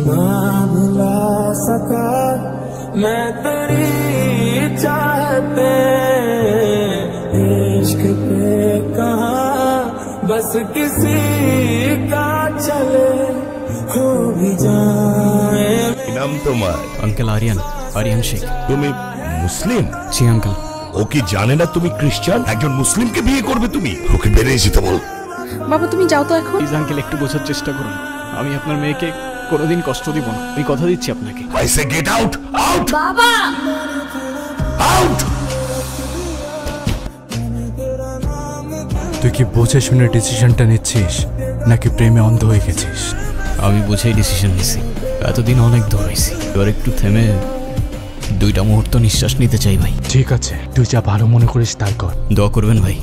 ना भुला सका मैं तेरी चाहते इश्क पे कहाँ बस किसी का चले हो भी जाए। নাম তোমার? আঙ্কেল আরিয়ান, আরিয়ান শেখ। তুমি মুসলিম? জি আঙ্কেল। ও কি জানে না তুমি খ্রিস্টান? একজন মুসলিমকে বিয়ে করবে তুমি? ওকে বেরিয়ে যেতে বল। বাবা তুমি যাও তো এখন। প্লিজ আঙ্কেল একটু বোঝার চেষ্টা করুন, আমি আপনার মেয়েকে কোনোদিন কষ্ট দিব না, আমি কথা দিচ্ছি আপনাকে। I say get out, out, বাবা out! তুই কি বুঝে শুনে ডিসিশনটা নিচ্ছিস নাকি প্রেমে অন্ধ হয়ে গেছিস? আমি বুঝেই ডিসিশন নিছি, এতদিন অনেক দৌড়াইছি, এবার একটু থেমে দুইটা মুহূর্ত নিঃশ্বাস নিতে চাই ভাই। ঠিক আছে, তুই যা ভালো মনে করিস তাই কর। দোয়া করবেন ভাই।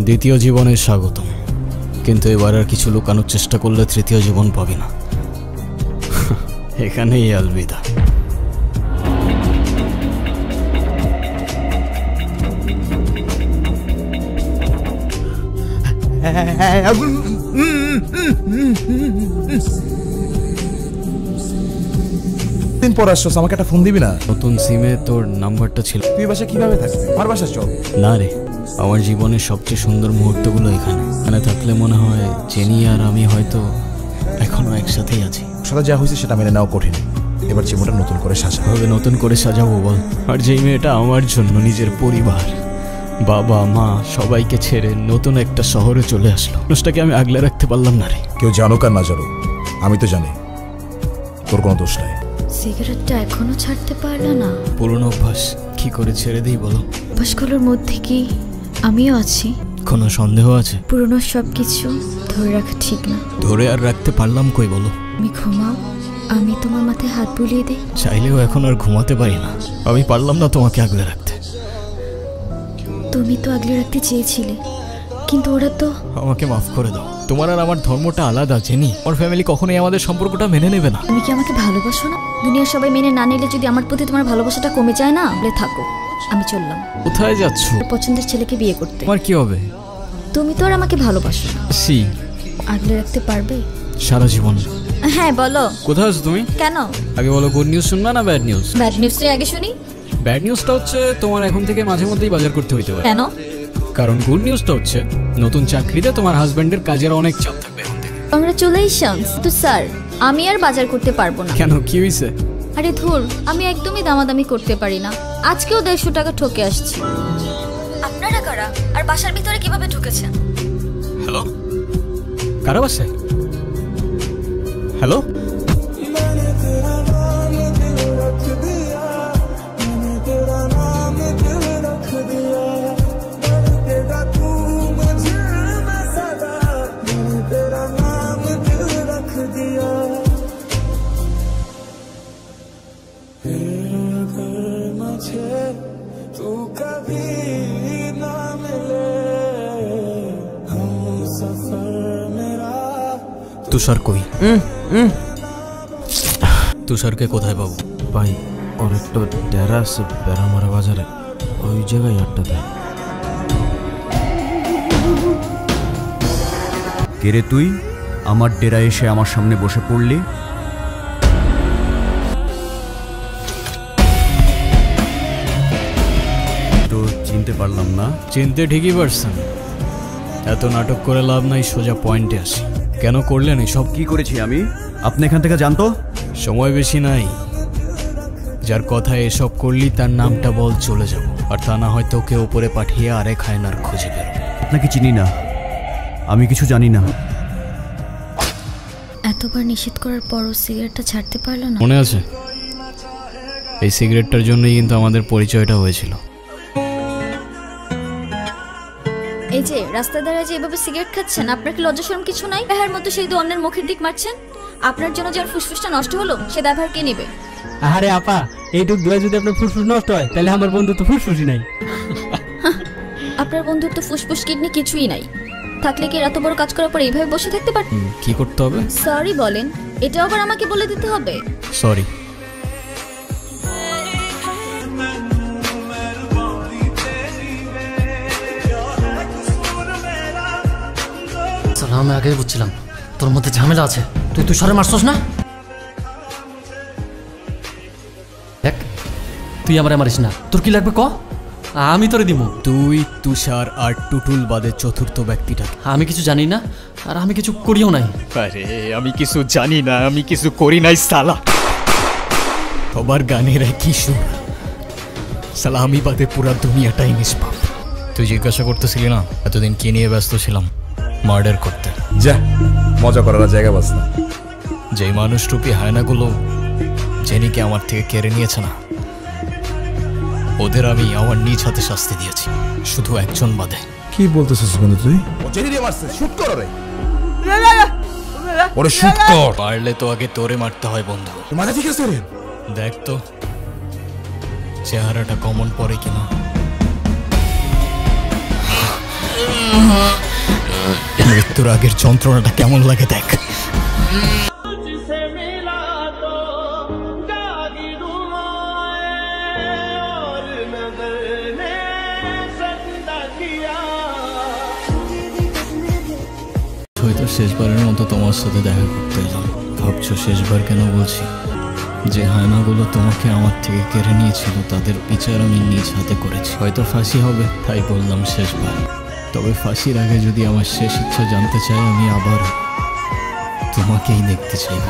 দ্বিতীয় জীবনে স্বাগতম, কিন্তু এবার আর কিছু লুকানোর চেষ্টা করলে তৃতীয় জীবন পাবি না। এখানেই আলবিদা। দিন পর আসছস, আমাকে একটা ফোন দিবি না? নতুন সিমে তোর নাম্বারটা ছিল। তুই বাসা কিভাবে থাকবি? আমার বাসা চল। না রে, আমার জীবনের সবচেয়ে সুন্দর মুহূর্তগুলো এখানে। এখানে থাকলে মনে হয় জেনি আর আমি হয়তো এখনো একসাথেই আছি। সাথে যা হয়েছে সেটা মেনে নেওয়া কঠিন, এবার জীবনটা নতুন করে সাজা। ভাবে নতুন করে সাজাবো বল? আর যেই মেয়েটা আমার জন্য নিজের পরিবার, বাবা মা সবাইকে ছেড়ে নতুন একটা শহরে চলে আসলো, মানুষটাকে আমি আগলে রাখতে পারলাম না রে। কেউ জানুক আর না জানুক, আমি তো জানি তোর কোনো দোষ নাই। সিগারেটটা এখনো ছাড়তে পারলো না? পুরনো অভ্যাস, কি করে ছেড়ে দিই বলো? অভ্যাসগুলোর মধ্যে কি আমিও আছি? কোনো সন্দেহ আছে? পুরনো সবকিছু ধরে রাখা ঠিক না। ধরে আর রাখতে পারলাম কই বলো? তুমি ঘুমাও, আমি তোমার মাথায় হাত বুলিয়ে দিই। চাইলেও এখন আর ঘুমাতে পারি না, আমি পারলাম না তোমাকে আগলে রাখতে। তুমি তো আগলে রাখতে চেয়েছিলে, কিন্তু ওরা তো। আমাকে মাফ করে দাও, তোমার আর আমার ধর্মটা আলাদা জেনি, আমার ফ্যামিলি কখনোই আমাদের সম্পর্কটা মেনে নেবে না। তুমি কি আমাকে ভালোবাসো না? দুনিয়ার সবাই মেনে না নিলে যদি আমার প্রতি তোমার ভালোবাসাটা কমে যায় না, বলে থাকো, আমি চললাম। কোথায় যাচ্ছ? পছন্দের ছেলেকে বিয়ে করতে। তোমার কি হবে? তুমি তো আর আমাকে ভালোবাসো না। সি আগলে রাখতে পারবে সারা জীবন? হ্যাঁ বলো। কোথায় আছো তুমি? কেন? আগে বলো, গুড নিউজ শুনবা না ব্যাড নিউজ? ব্যাড নিউজটাই আগে শুনি। ব্যাড নিউজটা হচ্ছে তোমার এখন থেকে মাঝে মধ্যেই বাজার করতে হইতে পারে। কেন? কারণ গুড নিউজটা হচ্ছে নতুন চাকরিতে তোমার হাজবেন্ডের কাজের অনেক চাপ থাকবে এখন থেকে। কংগ্রাচুলেশনস। তো স্যার, আমি আর বাজার করতে পারবো না। কেন, কি হইছে? আরে ধুর, আমি একদমই দামাদামি করতে পারি না। আজকেও 150 টাকা ঠকে আসছি। আপনারা কারা আর বাসার ভিতরে কিভাবে ঢুকেছেন? হ্যালো, কারা বাসায়? হ্যালো, तू कभी ना मिले हम सफर मेरा। তুষার কই? তুষারকে কোথায় পাবো? ভাই, ওর একটা ডেরা আছে বেড়ামারা বাজারে, ওই জায়গায় আড্ডা দেয়। কে রে তুই? আমার ডেরা এসে আমার সামনে বসে পড়লি? তো চিনতে পারলাম না। চিনতে ঠিকই পারছেন, এত নাটক করে লাভ নাই, সোজা পয়েন্টে আসি। কেন করলেন এসব? কি করেছি আমি? আপনি এখান থেকে জানতো? সময় বেশি নাই, যার কথায় এসব করলি তার নামটা বল, চলে যাব। আর তা না হয় তোকে উপরে পাঠিয়ে আরেক হায়নার খুঁজে বেরো। আপনাকে চিনি না, আমি কিছু জানি না। এতবার নিষেধ করার পরও সিগারেটটা ছাড়তে পারলো না? মনে আছে, এই সিগারেটটার জন্যই কিন্তু আমাদের পরিচয়টা হয়েছিল। এই যে রাস্তায় দাঁড়িয়ে যে এভাবে সিগারেট খাচ্ছেন, আপনার কি লজ্জা শরম কিছু নাই? দেহার মতো সেই অন্যের মুখের দিক মারছেন। আপনার জন্য যার ফুসফুসটা নষ্ট হলো, সে দায়ভার কে নেবে? আরে আপা, এইটুক দোয়া যদি আপনার ফুসফুস নষ্ট হয়, তাহলে আমার বন্ধু তো ফুসফুসই নাই। আপনার বন্ধুর তো ফুসফুস কিডনি কিছুই নাই, থাকলে কি এত বড় কাজ করার পর এইভাবে বসে থাকতে পারতেন? কি করতে হবে? সরি বলেন, এটাও আবার আমাকে বলে দিতে হবে? সরি। শালা আমি আগেই বুঝছিলাম তোর মধ্যে ঝামেলা আছে। তুই তুষারে মারছস না? দেখ তুই আমারে মারিস না। তোর কি লাগবে ক, আমি তোরে দিব। তুই, তুষার আর টুটুল বাদে চতুর্থ ব্যক্তিটা। আমি কিছু জানি না আর আমি কিছু করিও নাই। আরে আমি কিছু জানি না, আমি কিছু করি নাই সালা। সবার গানের একই সুর, সালা আমি বাদে পুরা দুনিয়াটাই নিষ্পাপ। তুই জিজ্ঞাসা করতেছিলি না এতদিন কি নিয়ে ব্যস্ত ছিলাম? মার্ডার করতে। যা মজা করার জায়গা বাস না। যেই মানুষরূপী হায়নাগুলো জেনিকে আমার থেকে কেড়ে নিয়েছে না, ওদের আমি আমার নিজ হাতে শাস্তি দিয়েছি, শুধু একজন বাদে। কি বলতেছিস বন্ধু তুই? ও জেনি রে মারছে, শুট কর রে। ওরে শুট কর। পারলে তো আগে তোরে মারতে হয় বন্ধু। মাথা ঠিক আছে রে? দেখ তো চেহারাটা কমন পড়ে কিনা। মৃত্যুর আগের যন্ত্রণাটা কেমন লাগে দেখ। হয়তো শেষবারের মতো তোমার সাথে দেখা করতে এলাম। ভাবছো শেষবার কেন বলছি? যে হায়নাগুলো তোমাকে আমার থেকে কেড়ে নিয়েছিল তাদের বিচার আমি নিজ হাতে করেছি। হয়তো ফাঁসি হবে তাই বললাম শেষবার। তবে ফাঁসির আগে যদি আমার শেষ ইচ্ছা জানতে চাই, আমি আবার তোমাকেই দেখতে চাইব।